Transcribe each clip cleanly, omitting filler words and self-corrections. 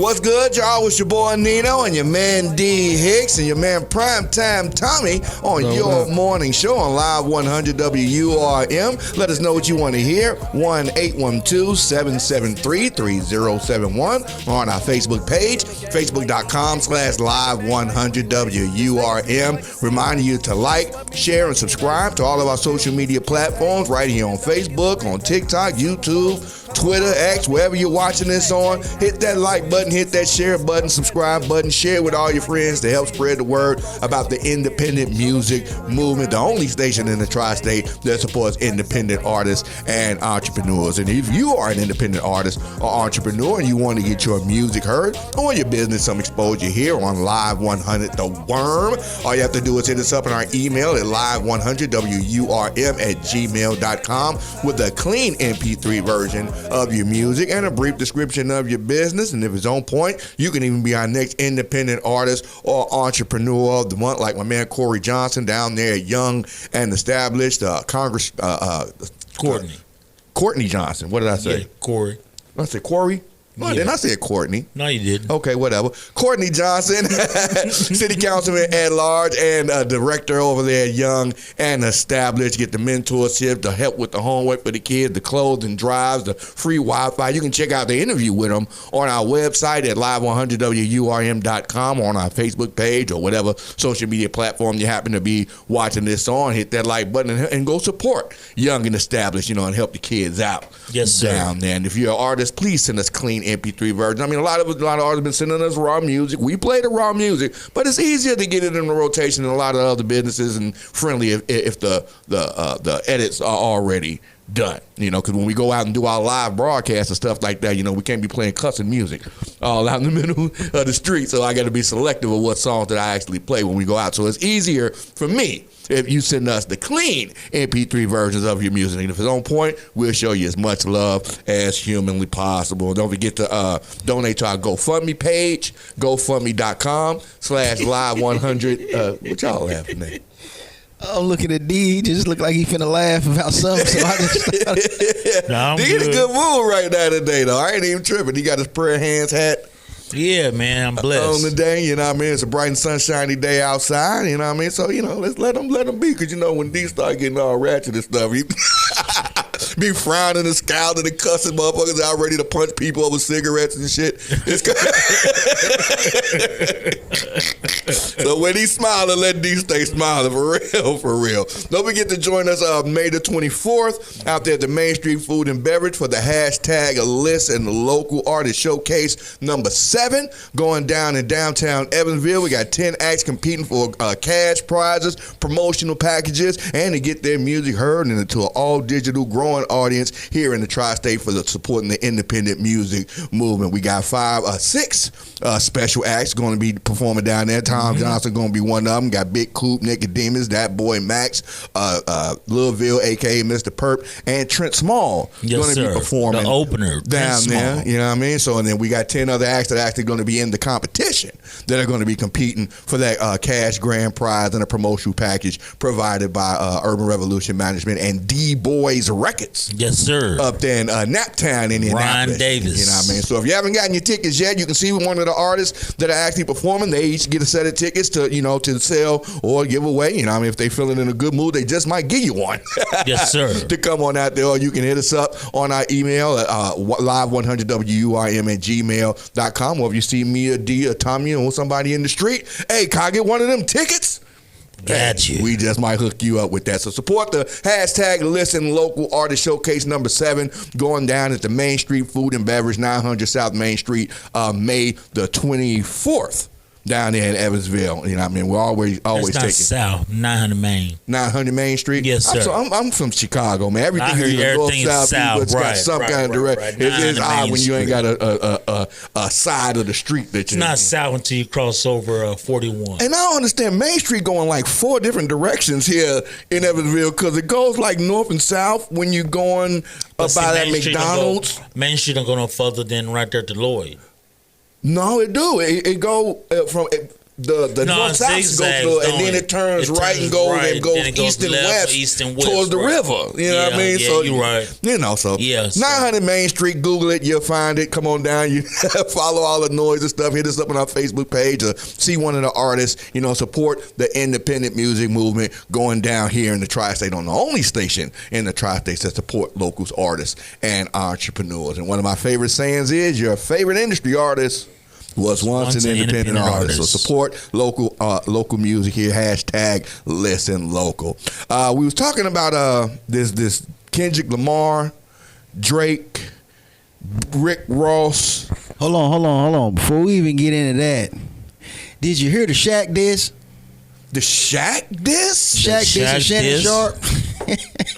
What's good, y'all? It's your boy Nino and your man D Hicks and your man Primetime Tommy on your morning show on Live 100 WURM. Let us know what you want to hear. 1-812-773-3071 on our Facebook page, facebook.com/Live100WURM. Reminding you to like, share, and subscribe to all of our social media platforms right here on Facebook, on TikTok, YouTube, Twitter, X, wherever you're watching this on. Hit that like button, hit that share button, subscribe button, share it with all your friends to help spread the word about the independent music movement, the only station in the tri-state that supports independent artists and entrepreneurs. And if you are an independent artist or entrepreneur and you want to get your music heard or your business some exposure here on Live 100 The Worm, all you have to do is hit us up in our email at live100WURM@gmail.com with a clean MP3 version of your music and a brief description of your business. And if it's on point, you can even be our next independent artist or entrepreneur of the month, like my man Corey Johnson down there at Young and Established. Courtney Johnson. What did I say? Yeah, Corey. I said Corey? Oh, Yeah. Then I said Courtney. No, you didn't. Okay, whatever. Courtney Johnson, city councilman at large and director over there at Young and Established. Get the mentorship, the help with the homework for the kids, the clothing drives, the free Wi-Fi. You can check out the interview with them on our website at live100WURM.com or on our Facebook page or whatever social media platform you happen to be watching this on. Hit that like button and go support Young and Established, and help the kids out. Yes, sir. Down there. And if you're an artist, please send us clean MP3 version. I mean, a lot of artists have been sending us raw music. We play the raw music, but it's easier to get it in the rotation than a lot of other businesses and friendly if the edits are already done. Because when we go out and do our live broadcasts and stuff like that, we can't be playing cussing music all out in the middle of the street. So I got to be selective of what songs that I actually play when we go out. So it's easier for me if you send us the clean MP3 versions of your music. And if it's on point, we'll show you as much love as humanly possible. Don't forget to donate to our GoFundMe page, GoFundMe.com/Live100. What y'all laughing at? I'm looking at D. He just look like he finna laugh about something. So I just No, D in a good mood right now today, though. I ain't even tripping. He got his prayer hands hat yeah, man, I'm blessed. on the day. It's a bright and sunshiny day outside. So let's let him be, because when D start getting all ratchet and stuff, he be frowning and scowling and cussing motherfuckers out ready to punch people over cigarettes and shit. So when he smiling, let D stay smiling for real. Don't forget to join us May the 24th out there at the Main Street Food and Beverage for the hashtag Listen Local Artist Showcase number 7 going down in downtown Evansville. We got 10 acts competing for cash prizes, promotional packages, and to get their music heard and into an all-digital growing audience here in the tri-state for supporting the independent music movement. We got 6 special acts going to be performing down there. Tom Johnson going to be one of them. Got Big Coop, Nicodemus, That Boy Max, Louisville, a.k.a. Mr. Perp, and Trent Small going to be performing the opener down there. You know what I mean? So, and then we got 10 other acts that are actually going to be in the competition that are going to be competing for that cash grand prize and a promotional package provided by Urban Revolution Management and D-Boys Records. Yes, sir. Up there in Naptown, Indianapolis. Ron Davis. You know what I mean? So if you haven't gotten your tickets yet, you can see one of the artists that are actually performing. They each get a set of tickets to sell or give away. If they feeling in a good mood, they just might give you one. Yes, sir. To come on out there, or you can hit us up on our email at live100WURM@gmail.com. Or if you see me or D or Tommy or somebody in the street, hey, can I get one of them tickets? Got you. We just might hook you up with that. So support the hashtag Listen Local Artist Showcase number 7 going down at the Main Street Food and Beverage, 900 South Main Street, May the 24th. Down there in Evansville, we're always That's not taking south, 900 Main. 900 Main Street. Yes, sir. I'm from Chicago, man. Everything I heard is everything is north, south, it's got some kind of direct. right. It's 900 odd Main when you ain't Street. got a side of the street that It's not south until you cross over 41. And I don't understand Main Street going like 4 different directions here in Evansville, because it goes like north and south when you're going by that McDonald's. Main Street don't go no further than right there to Lloyd. No, it do. It go from. the north south goes through, and then it turns right and goes right, and goes then it goes east and left, west, east and west, towards the right. river. You know what I mean? Yeah, So you're right. You know, so Yeah, so- 900 Main Street. Google it, you'll find it. Come on down, you follow all the noise and stuff. Hit us up on our Facebook page or see one of the artists. You know, support the independent music movement going down here in the tri-state, on the only station in the tri-state that support locals, artists, and entrepreneurs. And one of my favorite sayings is, your favorite industry artist was once an independent artist. So support local music here. Hashtag listen local. We was talking about this Kendrick Lamar, Drake, Rick Ross. Hold on. Before we even get into that, did you hear the Shaq diss? The Shaq diss? Shaq diss and Shannon Sharp?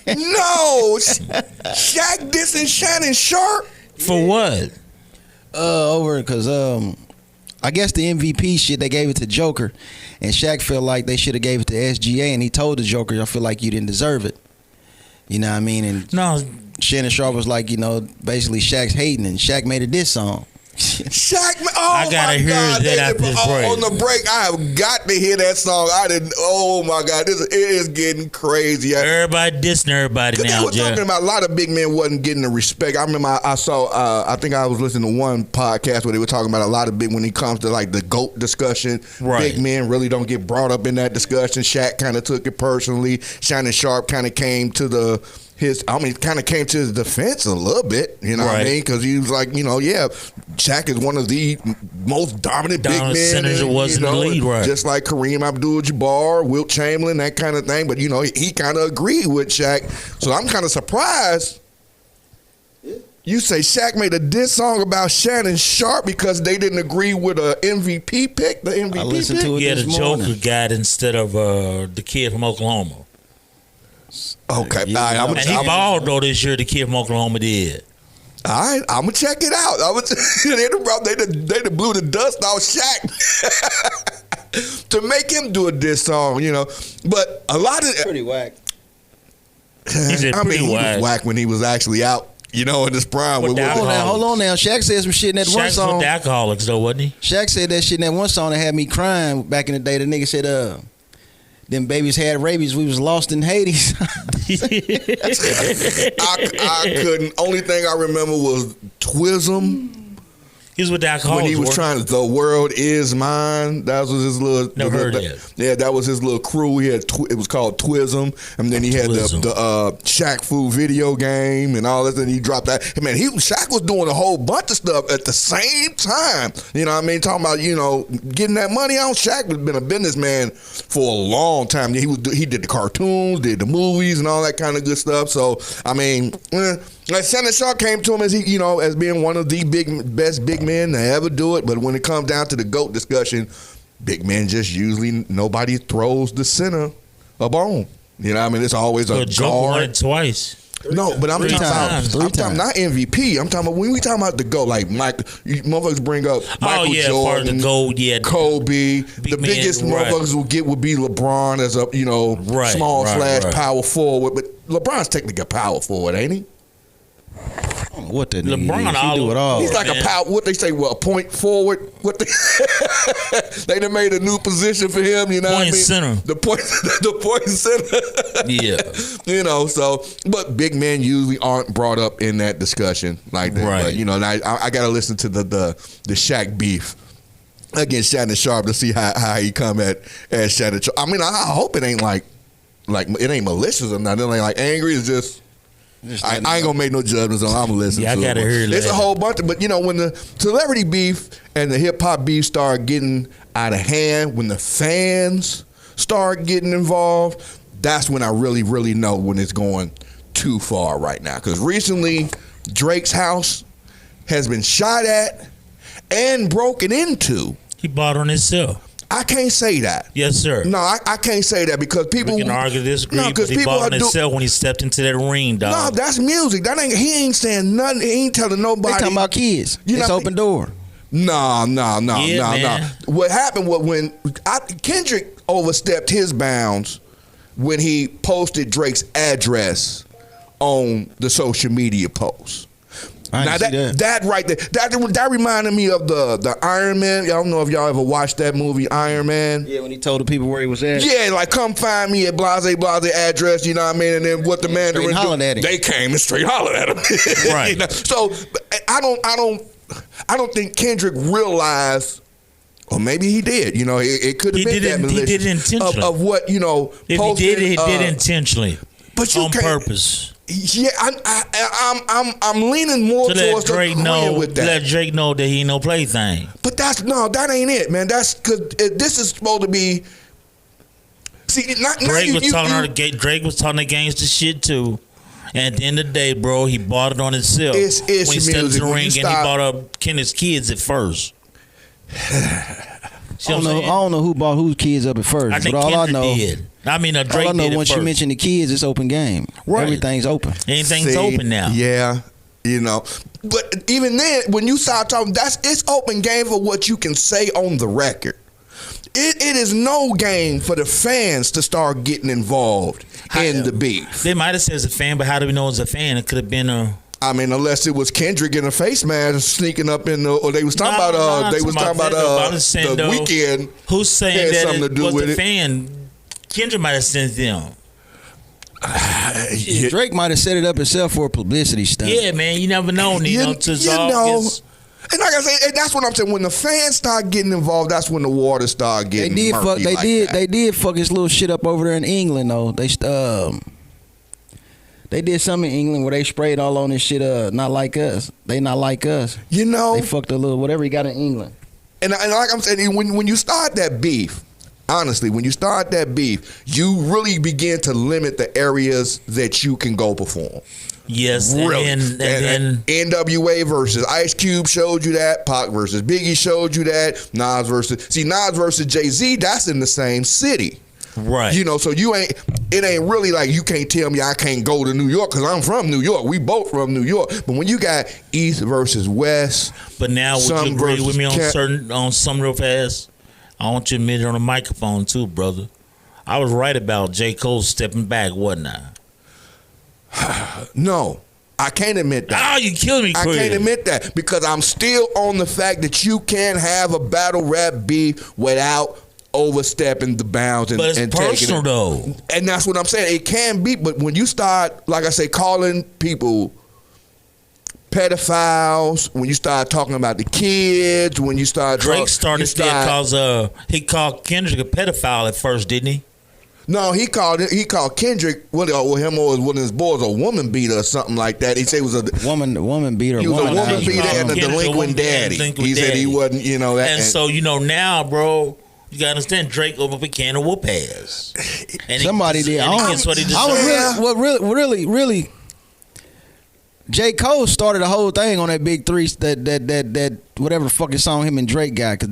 No. Shaq diss and Shannon Sharp? For what? Over because I guess the MVP shit, they gave it to Joker, and Shaq felt like they should have gave it to SGA, and he told the Joker, I feel like you didn't deserve it. You know what I mean? And No, Shannon Sharp was like, basically Shaq's hating, and Shaq made a diss song. Shaq, I gotta hear that after this break. On the break, I have got to hear that song. I didn't. Oh my God, it is getting crazy. everybody dissing everybody They now, were Jeff. talking about a lot of big men wasn't getting the respect. I remember I saw. I think I was listening to one podcast where they were talking about a lot of big, when it comes to like the GOAT discussion. Right. Big men really don't get brought up in that discussion. Shaq kind of took it personally. Shannon Sharp kind of came to kind of came to his defense a little bit, you know what I Right. mean? Because he was like, yeah, Shaq is one of the most dominant big men. centers that was in the league, right. Just like Kareem Abdul-Jabbar, Wilt Chamberlain, that kind of thing. But, he kind of agreed with Shaq. So I'm kind of surprised. You say Shaq made a diss song about Shannon Sharp because they didn't agree with a MVP pick, the MVP I listened pick? to it Yeah, the this morning. Joker got instead of the kid from Oklahoma. Okay. Yeah, All right, And he balled though this year, the kid from Oklahoma did. All right, I'm gonna check it out. They done blew the dust off Shaq to make him do a diss song, But a lot of Pretty whack. He he was whack when he was actually out, in his prime. With the Hold on now. Shaq said some shit in that one Shaq's song. with the alcoholics though, wasn't he? Shaq said that shit in that one song that had me crying back in the day. The nigga said, them babies had rabies. We was lost in Hades. I couldn't. Only thing I remember was Twism. He was with the alcoholics. When he was wasn't trying to, the world is mine. That was his little. Never heard that. Yeah, that was his little crew. He had. It was called Twism, and then he had Twism. the Shaq Fu video game and all that. And he dropped that. Man, Shaq was doing a whole bunch of stuff at the same time. You know what I mean? Talking about getting that money out. Shaq has been a businessman for a long time. He did the cartoons, did the movies, and all that kind of good stuff. So I mean. Like Shannon Sharp came to him as as being one of the best big men to ever do it, but when it comes down to the GOAT discussion, big men just usually nobody throws the center a bone. You know what I mean? It's always a Joker won guard. it twice. No, but I'm Three talking times. about I'm talking not MVP. I'm talking about when we talking about the GOAT, like motherfuckers bring up Michael Jordan, part of the GOAT, yeah. Kobe. The man, biggest right. motherfuckers would be LeBron as a small / power forward, but LeBron's technically a power forward, ain't he? What the LeBron nigga is. He all do it all. He's like man. a power. What they say? Well, a point forward. They done made a new position for him. You know what I mean? Center. The point center. Yeah. So but big men usually aren't brought up in that discussion like that. Right. But, and I got to listen to the Shaq beef against Shannon Sharp to see how he come at Shannon Sharp. I mean, I hope it ain't like it ain't malicious or nothing. It ain't like angry. It's just. I ain't gonna make no judgments on. I'm gonna listen. Yeah, to I gotta hear it There's a later. whole bunch of, but when the celebrity beef and the hip hop beef start getting out of hand, when the fans start getting involved, that's when I really, really know when it's going too far right now. Because recently, Drake's house has been shot at and broken into. He bought on himself. I can't say that. Yes, sir. No, I can't say that because people. We can argue disagree, No, 'cause but he people bought on are himself when he stepped into that ring, No, dog. that's music. He ain't saying nothing. He ain't telling nobody. They talking about kids. You It's know- open door. No. Yeah, man. What happened was when Kendrick overstepped his bounds when he posted Drake's address on the social media post. I Now didn't see that right there, that reminded me of the Iron Man. I don't know if y'all ever watched that movie Iron Man. Yeah, when he told the people where he was at. Yeah, like come find me at blase address. You know what I mean? And then what the Mandarin hollered at him. They came and straight hollered at him. Right. You know? So I don't think Kendrick realized. Or maybe he did. You know, it could have been that malicious. He did it intentionally. Of what, you know, If posted, he did it, he did it intentionally. But you on can't- purpose. Yeah, I'm leaning more To let towards Drake agreeing know, with that. let Drake know that he ain't no plaything. But that ain't it, man. That's because this is supposed to be. See, Drake was talking the gangster shit too. And at the end of the day, bro, he bought it on himself. It's when he stepped in music. the When ring you and he stop- bought up Kenneth's kids at first. I don't know who bought whose kids up at first. I think but all I Kendrick know, did. I mean, Drake all I know did it once first. you mention the kids, it's open game. Right. Everything's open. Anything's See, open now. Yeah, you know. But even then, when you start talking, it's open game for what you can say on the record. It is no game for the fans to start getting involved in the beef. They might have said it's a fan, but how do we know it's a fan? It could have been a. I mean, unless it was Kendrick in a face mask sneaking up in the, or they was talking about the weekend. Who's saying had that something it to do was with a it. fan? Kendrick might have sent them. Yeah. Drake might have set it up himself for a publicity stunt. Yeah, man, you never know. You know, and like I say, and that's what I'm saying. When the fans start getting involved, that's when the water start getting. They did fuck his little shit up over there in England though. They did something in England where they sprayed all on this shit. Not like us. They not like us. You know, they fucked a little whatever he got in England. And like I'm saying, when you start that beef, honestly, when you start that beef, you really begin to limit the areas that you can go perform. Yes, really. And then NWA versus Ice Cube showed you that. Pac versus Biggie showed you that. Nas versus Jay-Z, that's in the same city. Right. You know, so it ain't really like you can't tell me I can't go to New York because I'm from New York. We both from New York. But when you got East versus West. But now would you agree with me on some real fast? I want you to admit it on the microphone too, brother. I was right about J. Cole stepping back, wasn't I? No, I can't admit that. Oh, you killing me, Chris. I can't admit that because I'm still on the fact that you can't have a battle rap beef without overstepping the bounds and, but it's personal though. And that's what I'm saying. It can be, but when you start, like I say, calling people pedophiles, when you start talking about the kids, when you start Drake started because he called Kendrick a pedophile at first, didn't he? No, he called Kendrick with him or one of his boys a woman beater or something like that. He said it was a woman beater. He was a woman beater and a delinquent daddy. He said he wasn't, you know that. And so now, bro, you gotta understand Drake opened up a can of whoop ass. And somebody did. Really. J. Cole started the whole thing on that Big Three, that whatever fucking song him and Drake got. Cause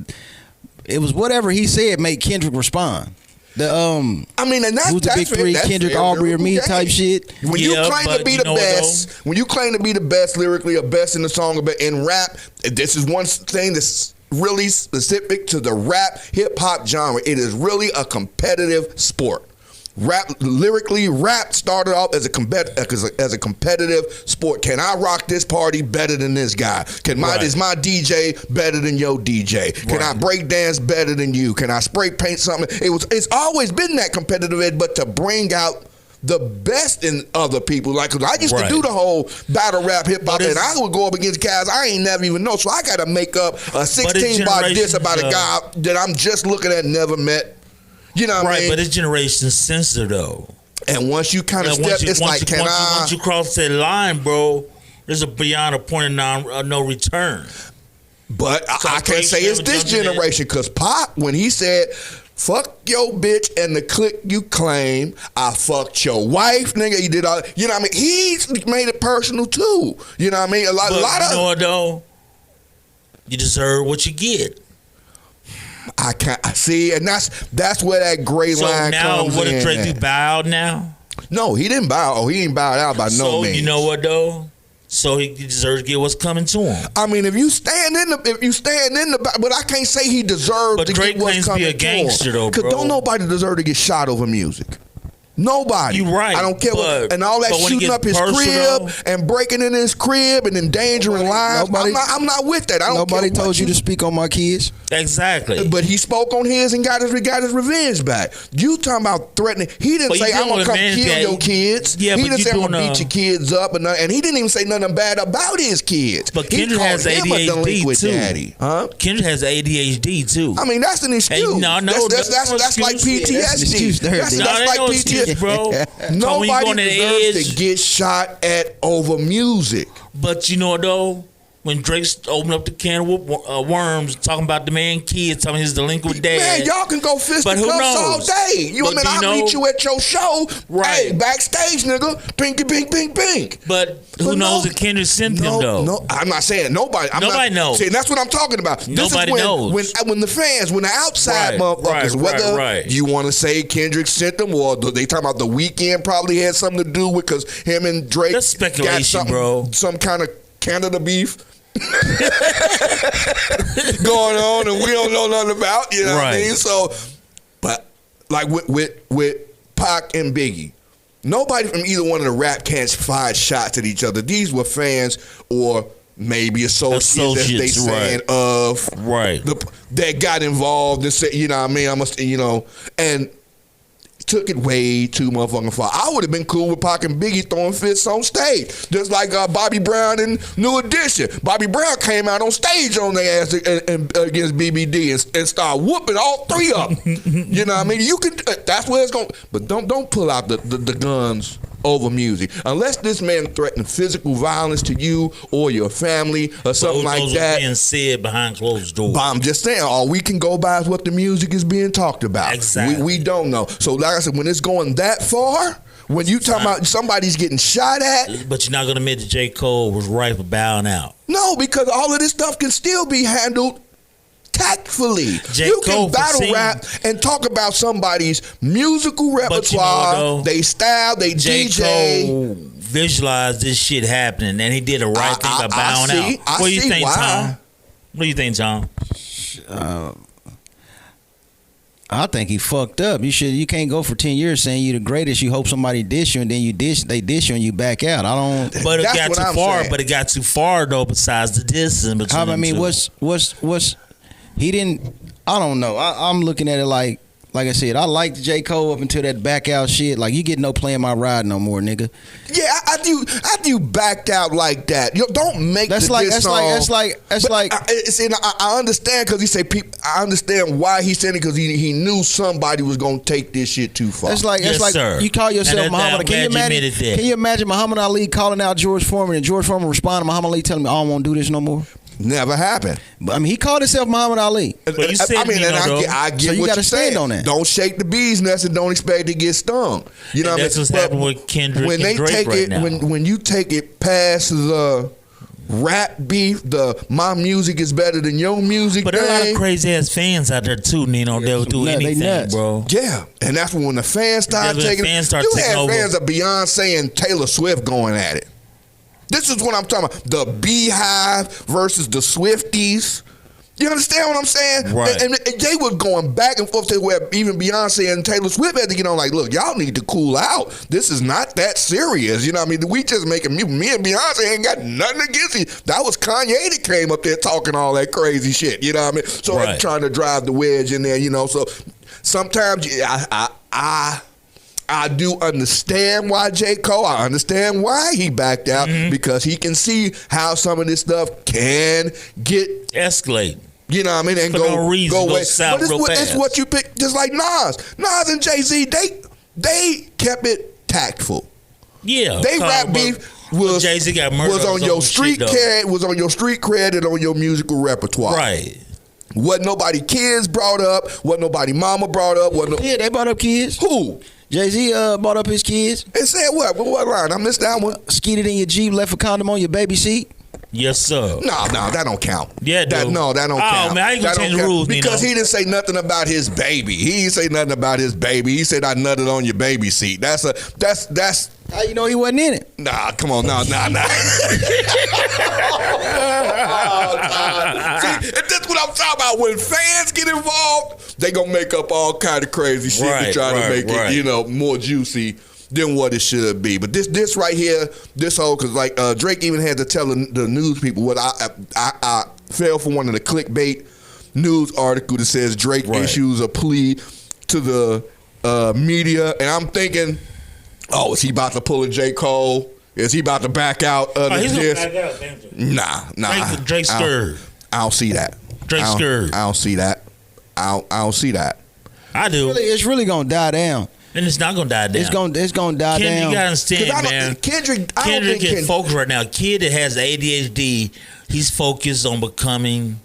it was whatever he said made Kendrick respond. And that's who's the Big Three? Kendrick, Aubrey, or me type shit. When you claim to be the best, when you claim to be the best lyrically or best in the song or in rap, this is one thing that's really specific to the rap hip hop genre. It is really a competitive sport. Rap started off as a competitive sport. Can I rock this party better than this guy? Is my DJ better than your DJ? Can I break dance better than you? Can I spray paint something? It's always been that competitive edge, but to bring out the best in other people, like, cause I used to do the whole battle rap hip hop, and I would go up against guys I ain't never even know. So I got to make up a 16 bar diss about a guy that I'm just looking at, never met. You know what I mean? But it's generation sensitive though. And once you kind of step, once you cross that line, bro, there's a beyond a point of no return. But so I can't say it's this generation because Pop, when he said, "Fuck your bitch and the clique you claim, I fucked your wife, nigga." He did all, you know what I mean? He's made it personal too. You know what I mean? A lot you of. know what though? You deserve what you get. I can't see, and that's where that gray line comes in. So now, what did Drake do? Bow out now? No, he didn't bow. Oh, he ain't bowed out by no means. So you know what though? So he deserves to get what's coming to him. I mean, if you stand in the, but I can't say he deserved to get what's coming to him. But Drake claims to be a gangster though, bro. Because don't nobody deserve to get shot over music. Nobody. You right. I don't care. And all that shooting up his crib and breaking in his crib and endangering lives. I'm not with that. Nobody told you to speak on my kids. Exactly. But he spoke on his and got his revenge back. You talking about threatening? He didn't say I'm gonna come kill your kids. Yeah, he didn't say I'm gonna beat your kids up, and he didn't even say nothing bad about his kids. But Kendrick has ADHD too. Daddy. Huh? Kendrick has ADHD too. I mean, that's an excuse. That's like PTSD. That's like PTSD. Bro. Nobody deserves to get shot at over music. But you know though, when Drake opened up the can of worms, talking about the man kids, telling his delinquent dad. Man, y'all can go fist the cuffs all day. I'll meet you at your show. Right. Hey, backstage, nigga. Pinky, pink, pink, pink. But who knows if Kendrick sent them though? No, I'm not saying nobody. Nobody knows. See, that's what I'm talking about. Nobody knows. When the fans, when the outside motherfuckers, whether you want to say Kendrick sent them or they talking about the weekend probably had something to do with because him and Drake that's speculation, got bro. Some kind of Canada beef. Going on and we don't know nothing about, you know what I mean? So, but like with Pac and Biggie, nobody from either one of the rap cats fired shots at each other. These were fans or maybe associates as they saying of that got involved and said, you know what I mean? And took it way too motherfucking far. I would have been cool with Pac and Biggie throwing fists on stage, just like Bobby Brown and New Edition. Bobby Brown came out on stage on their ass against BBD and started whooping all three of them. You know what I mean? You can. That's where it's going. But don't pull out the guns over music unless this man threatened physical violence to you or your family or something like that. Being said behind closed doors. But I'm just saying, all we can go by is what the music is being talked about. Exactly. We don't know. So like I said, when it's going that far, when you talking about somebody's getting shot at, but you're not gonna admit that J. Cole was right for bowing out. No, because all of this stuff can still be handled tactfully. You can battle rap and talk about somebody's musical repertoire, they style, they DJ. Cole visualized this shit happening, and he did the right thing by bowing out. What do you think, Tom? What do you think, Tom? I think he fucked up. You can't go for 10 years saying you the greatest. You hope somebody dish you and then they dish you and you back out. I don't. But it got too far. Saying. But it got too far though. Besides the distance between. I mean, what's he didn't. I don't know. I'm looking at it like I said. I liked J. Cole up until that back out shit. Like you get no play in my ride no more, nigga. Yeah, I do backed out like that. You don't make that's like I understand because he say people. I understand why he said it because he knew somebody was gonna take this shit too far. It's like you call yourself Muhammad. Can you imagine Muhammad Ali calling out George Foreman and George Foreman responding to Muhammad Ali telling me I don't want to do this no more? Never happened. But I mean, he called himself Muhammad Ali. I get so you what gotta you're saying on that. Don't shake the bee's nest and don't expect to get stung. You know what I mean? That's what's happening with Kendrick and Drake right now. When you take it past the rap beef, my music is better than your music. But there are a lot of crazy ass fans out there too, Nino. They'll do anything, bro. Yeah, and that's when the fans start taking. You had fans of Beyonce and Taylor Swift going at it. This is what I'm talking about. The Beehive versus the Swifties. You understand what I'm saying? Right. And they were going back and forth to where even Beyonce and Taylor Swift had to get on like, look, y'all need to cool out. This is not that serious. You know what I mean? We just making music. Me and Beyonce ain't got nothing against you. That was Kanye that came up there talking all that crazy shit. You know what I mean? So I'm trying to drive the wedge in there, you know. So sometimes I do understand why J. Cole, I understand why he backed out because he can see how some of this stuff can get escalate. You know what I mean? And For no reason, go away. South but real fast. It's what you pick, just like Nas. Nas and Jay-Z, they kept it tactful. Yeah. They rap beef was Jay-Z got murdered was on your street cred, was on your street cred and on your musical repertoire. Right. Wasn't nobody kids brought up, wasn't nobody mama brought up. Yeah, they brought up kids. Who? Jay-Z brought up his kids. And said what? What line? I missed that one. Skeeted in your Jeep, left a condom on your baby seat. Yes, sir. No, that don't count. Yeah, that don't count. Oh, man, I ain't gonna change the rules, because he didn't say nothing about his baby. He didn't say nothing about his baby. He said I nutted on your baby seat. That's How you know he wasn't in it? Nah, come on, nah. See, and that's what I'm talking about. When fans get involved, they gonna make up all kind of crazy shit to try to make it, more juicy than what it should be. But this right here, this whole, because like Drake even had to tell the news people what I fell for one of the clickbait news article that says Drake issues a plea to the media, and I'm thinking, oh, is he about to pull a J. Cole? Is he about to back out of this? Nah. Drake scared. I don't see that. Drake scared. I don't see that. I don't see that. I do. It's really gonna die down. And it's not gonna die down. It's gonna die down. You gotta understand, man. Kendrick is focused right now. Kid that has ADHD, he's focused on becoming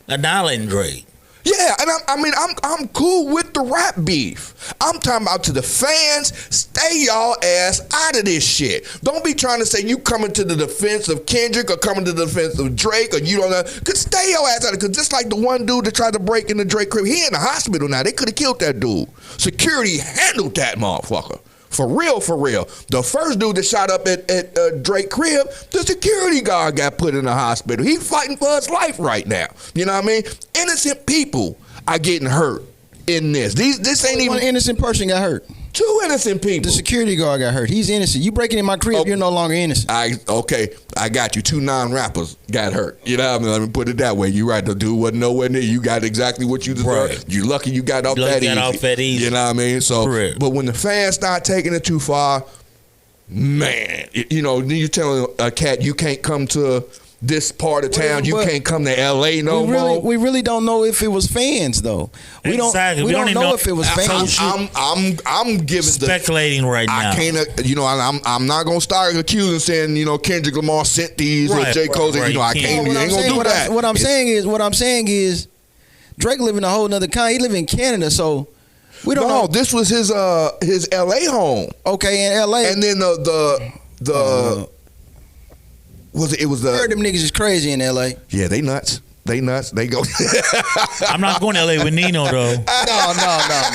annihilating Drake. Yeah, and I'm cool with the rap beef. I'm talking about to the fans, stay y'all ass out of this shit. Don't be trying to say you coming to the defense of Kendrick or coming to the defense of Drake or you don't know. Cause stay your ass out of it. Cause just like the one dude that tried to break into Drake crib, he in the hospital now. They could have killed that dude. Security handled that motherfucker. For real. The first dude that shot up at Drake crib, the security guard got put in the hospital. He's fighting for his life right now. You know what I mean? Innocent people are getting hurt in this. This ain't even... One innocent person got hurt. Two innocent people. The security guard got hurt. He's innocent. You breaking in my crib, you're no longer innocent. I got you. 2 non-rappers got hurt. You know what I mean? Let me put it that way. You right, the dude wasn't nowhere near. You got exactly what you deserve. Right. You lucky you got off that easy. You know what I mean? So, correct. But when the fans start taking it too far, man, you telling a cat you can't come to this part of town, you can't come to LA no more. We really don't know if it was fans though. We don't know if it was fans. I'm giving speculating right now. I can't. I'm not gonna start accusing saying Kendrick Lamar sent these or J. Cole. I can't. Ain't gonna do that. What I'm saying is, Drake live in a whole nother country. He live in Canada, so we don't know. This was his LA home. Okay, in LA, and then the. It was the. I heard them niggas is crazy in LA. Yeah, they nuts. They go. I'm not going to LA with Nino though. No.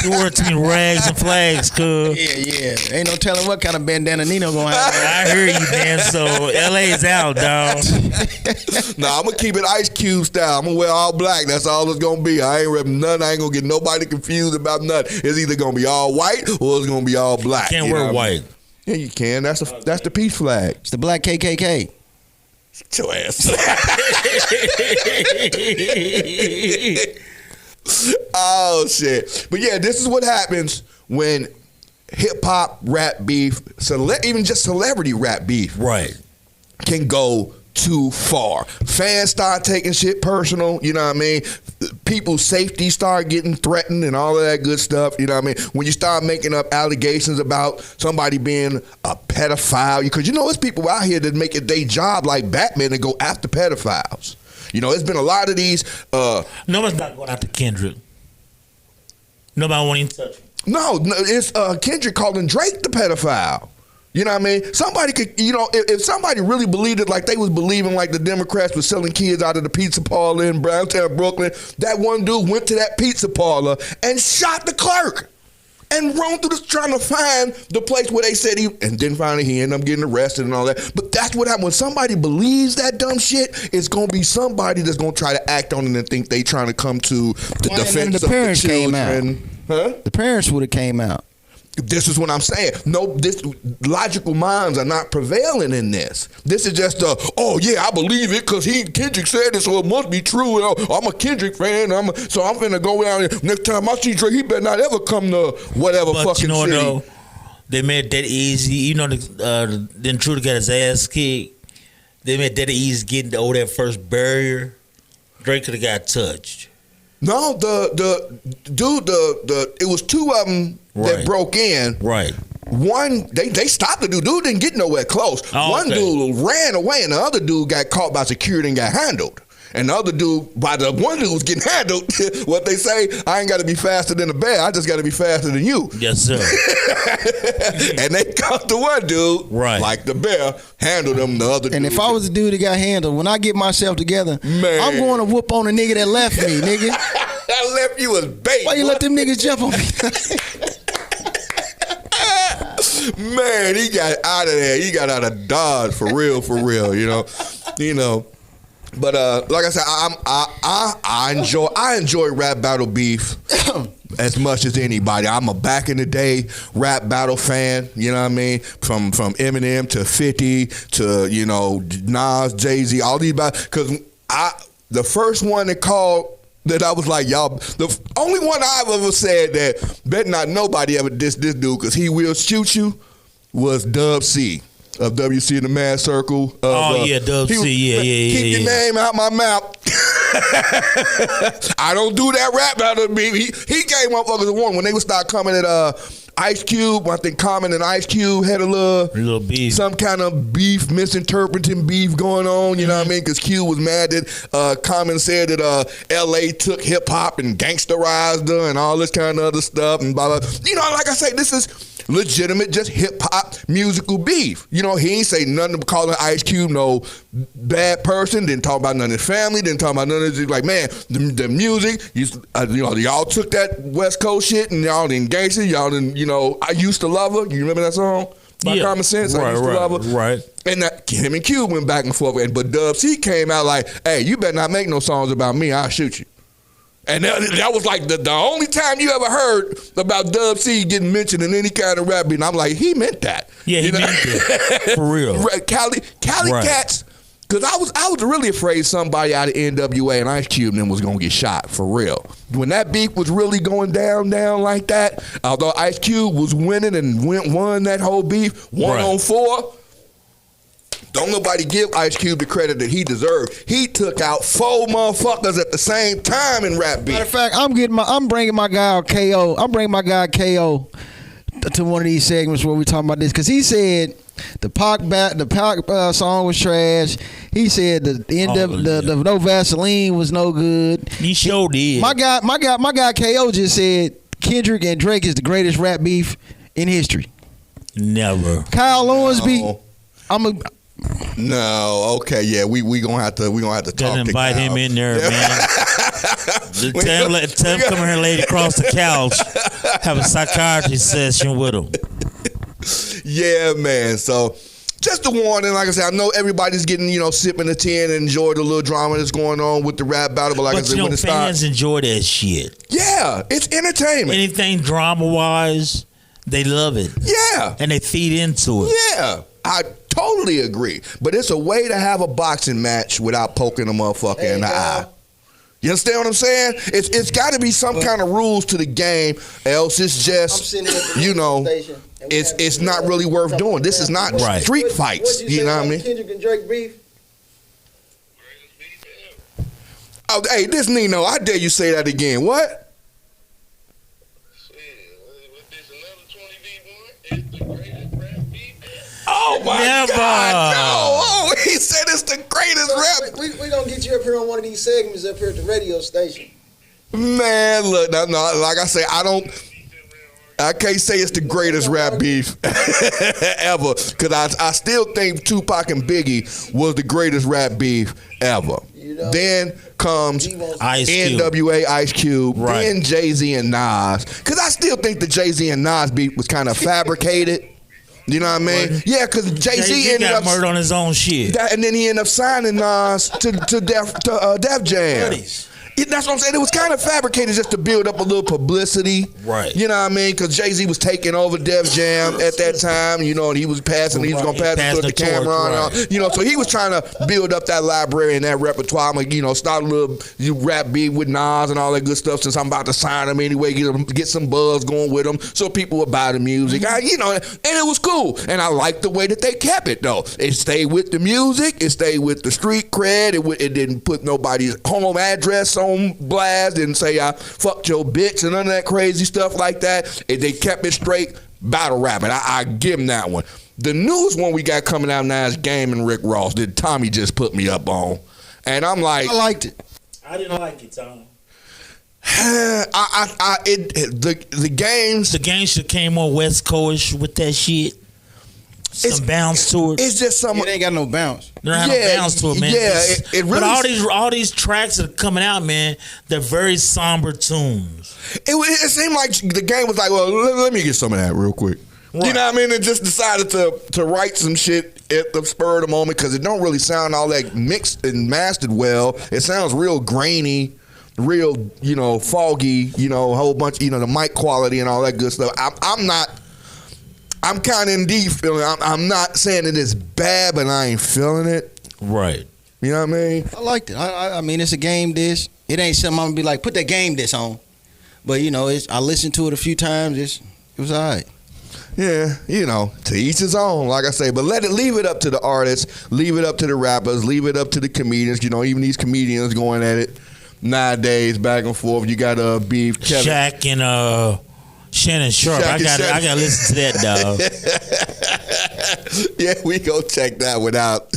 You wear too many rags and flags, cuz. Yeah. Ain't no telling what kind of bandana Nino gonna have. I hear you, man. So LA is out, dog. Nah, I'm gonna keep it Ice Cube style. I'm gonna wear all black. That's all it's gonna be. I ain't repping nothing. I ain't gonna get nobody confused about nothing. It's either gonna be all white or it's gonna be all black. Can't wear white. Yeah, you can. That's the peace flag. It's the black KKK. Get your ass. Oh shit! But yeah, this is what happens when hip hop rap beef, even just celebrity rap beef, can go too far. Fans start taking shit personal, you know what I mean? People's safety start getting threatened and all of that good stuff, you know what I mean? When you start making up allegations about somebody being a pedophile, because it's people out here that make it their job like Batman and go after pedophiles. It's been a lot of these. Nobody's not going after Kendrick. Nobody won't even touch him. No, it's Kendrick calling Drake the pedophile. You know what I mean? Somebody could, if somebody really believed it like they was believing like the Democrats were selling kids out of the pizza parlor in Browntown, Brooklyn, that one dude went to that pizza parlor and shot the clerk and roamed through this trying to find the place where they said and didn't find it. He ended up getting arrested and all that. But that's what happens. When somebody believes that dumb shit, it's going to be somebody that's going to try to act on it and think they trying to come to the defense of the children. Huh? The parents would have came out. This is what I'm saying. No, logical minds are not prevailing in this. This is just I believe it because Kendrick said it, so it must be true. I'm a Kendrick fan, so I'm finna go down there. Next time I see Drake, he better not ever come to whatever fucking city. Though, they made that easy. Then Trudy got his ass kicked. They made that easy getting over that first barrier. Drake could have got touched. No, the dude, it was two of them that broke in. Right. One, they stopped the dude. Dude didn't get nowhere close. One dude ran away, and the other dude got caught by security and got handled. And the other dude, the one dude was getting handled. What they say, I ain't got to be faster than a bear. I just got to be faster than you. Yes, sir. And they caught the one dude, like the bear, handled him. The other. And if I was the dude that got handled, when I get myself together, man, I'm going to whoop on the nigga that left me, nigga. That left you as bait. Why you let them niggas jump on me? Man, he got out of there. He got out of Dodge for real, you know. But like I said, I enjoy rap battle beef as much as anybody. I'm a back in the day rap battle fan. You know what I mean? From Eminem to 50 to Nas, Jay-Z, all these because the first one that called. That I was like, y'all, the only one I've ever said that better not nobody ever diss this dude because he will shoot you was Dub C of WC in the Mad Circle. Dub C, Keep your name out my mouth. I don't do that rap battle to me. He gave motherfuckers a warning when they would start coming at Ice Cube. I think Common and Ice Cube had a little beef, some kind of beef, misinterpreting beef going on. You know what I mean? Because Cube was mad that Common said that L.A. took hip hop and gangsterized her and all this kind of other stuff and blah blah. Like I say, this is legitimate, just hip hop musical beef. He ain't say nothing about calling Ice Cube no bad person. Didn't talk about none of his family. Didn't talk about none of his, like, man, the music. Y'all took that West Coast shit and y'all didn't gangster. Y'all didn't, I used to love her. You remember that song? By Common Sense. I used to love her. Right. And him and Cube went back and forth. But Dub C came out like, hey, you better not make no songs about me. I'll shoot you. And that was like the only time you ever heard about Dub C getting mentioned in any kind of rap beat. And I'm like, he meant that. Yeah, he meant that. For real. Cali Cats, because I was really afraid somebody out of NWA and Ice Cube and them was going to get shot, for real. When that beef was really going down like that, although Ice Cube was winning and won that whole beef, 1-on-4, don't nobody give Ice Cube the credit that he deserved. He took out 4 motherfuckers at the same time in rap beef. Matter of fact, I'm bringing my guy KO. I'm bringing my guy KO to one of these segments where we talking about this because he said the Pac song was trash. He said the No Vaseline was no good. He sure did. My guy KO just said Kendrick and Drake is the greatest rap beef in history. Never. Kyle Owens beat. No, okay, yeah, we gonna have to talk to invite Kyle. him in there, man. Tell him come here, lay across the couch, have a psychiatry session with him. Yeah, man. So just a warning, like I said, I know everybody's getting, sipping the tea and enjoy the little drama that's going on with the rap battle, but I said, when it fans enjoy that shit. Yeah, it's entertainment. Anything drama wise, they love it. Yeah, and they feed into it. Yeah, I totally agree. But it's a way to have a boxing match without poking a motherfucker in the eye. You understand what I'm saying? It's got to be some kind of rules to the game, else it's just, it's not really worth doing. This is not street fights. You know what I mean? Kendrick and Drake beef. Oh, hey, this Nino, I dare you say that again. What? Oh my God! No! Oh, he said it's the greatest rap. We gonna get you up here on one of these segments up here at the radio station. Man, look, no, like I say, I can't say it's the greatest rap beef ever, because I still think Tupac and Biggie was the greatest rap beef ever. Then comes NWA, Ice Cube, then Jay-Z and Nas, because I still think the Jay-Z and Nas beef was kind of fabricated. You know what I mean? Yeah, because Jay-Z ended up murdered on his own shit, and then he ended up signing Nas to Def Jam. That's what I'm saying. It was kind of fabricated just to build up a little publicity. Right. You know what I mean? Because Jay-Z was taking over Def Jam at that time, and he was passing, he was going to pass it to the camera. Right. So he was trying to build up that library and that repertoire. I'm like, start a little rap beat with Nas and all that good stuff since I'm about to sign him anyway, get some buzz going with him so people would buy the music. And it was cool. And I liked the way that they kept it, though. It stayed with the music. It stayed with the street cred. It didn't put nobody's home address on blast and say I fucked your bitch and none of that crazy stuff like that. They kept it straight battle rapping. I give them that one. The newest one we got coming out now is Game and Rick Ross that Tommy just put me up on, and I'm like, I liked it. I didn't like it, Tom. The games should came more West Coast with that shit. Some bounce to it. It's just some. It ain't got no bounce. They don't have no bounce to it, man. Yeah, it really. But all these tracks that are coming out, man, they're very somber tunes. It seemed like the game was like, well, let me get some of that real quick. You know what I mean? And just decided to write some shit at the spur of the moment because it don't really sound all that mixed and mastered well. It sounds real grainy, real, foggy, a whole bunch, the mic quality and all that good stuff. I'm kind of in deep feeling. I'm not saying that it's bad, but I ain't feeling it. Right. You know what I mean? I liked it. I mean, it's a game disc. It ain't something I'm gonna be like, put that game disc on. But I listened to it a few times. It was all right. Yeah, to each his own, like I say. But leave it up to the artists, leave it up to the rappers, leave it up to the comedians. Even these comedians going at it nowadays, back and forth. You got beef, Kevin. Shaq and Shannon Sharp. I gotta listen to that, dog. Yeah, we go check that one out.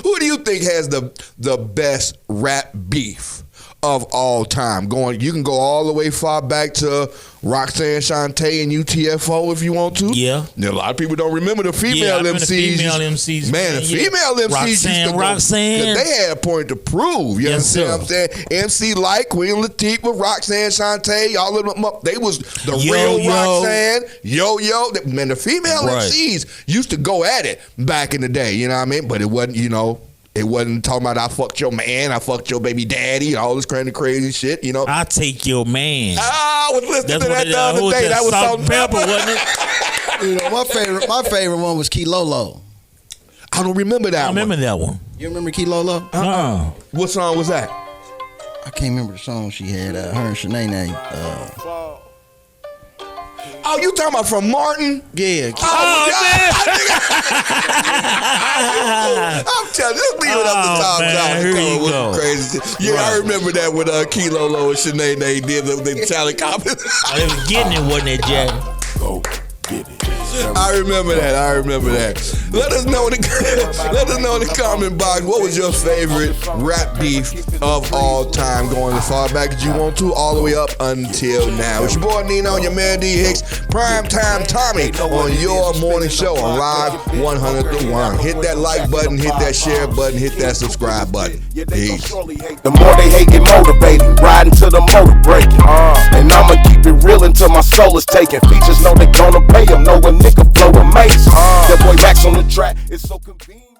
Who do you think has the best rap beef of all time? You can go all the way far back to Roxanne Shante and UTFO if you want to. Yeah. Now, a lot of people don't remember the female MCs. The female MCs. Man, the female MCs used to go, Roxanne. They had a point to prove. You understand what I'm saying? MC Light, Queen Latifah, Roxanne Shante, all of them up. They was the real Roxanne. Yo. Man, the female MCs used to go at it back in the day. You know what I mean? But it wasn't, it wasn't talking about I fucked your man, I fucked your baby daddy, all this kind of crazy shit, I take your man. I was listening to that the other day. That was Salt and Pepper, wasn't it? My favorite one was Key Lolo. I don't remember that one. I remember that one. You remember Key Lolo? What song was that? I can't remember the song she had. Her and Shanae. Oh, you talking about from Martin? Yeah. Man. I'm telling you, just leave it up to Tom Jones. Here you go. Crazy shit. Yeah, I remember that when Key Lolo and Shanae did the talent conference. They was getting it, wasn't it, Jack? Go get it. I remember that. Let us know in the comment box what was your favorite rap beef of all time, going as far back as you want to, all the way up until now. It's your boy Nino and your man D Hicks, Primetime Tommy on your morning show on Live 100-1. Hit that like button, hit that share button, hit that subscribe button. Peace. The more they hate, get motivated, riding to the motor breaking. And I'ma keep it real until my soul is taken. Features know they gonna pay them, know a nigga flow amazing. That boy racks on the track, it's so convenient.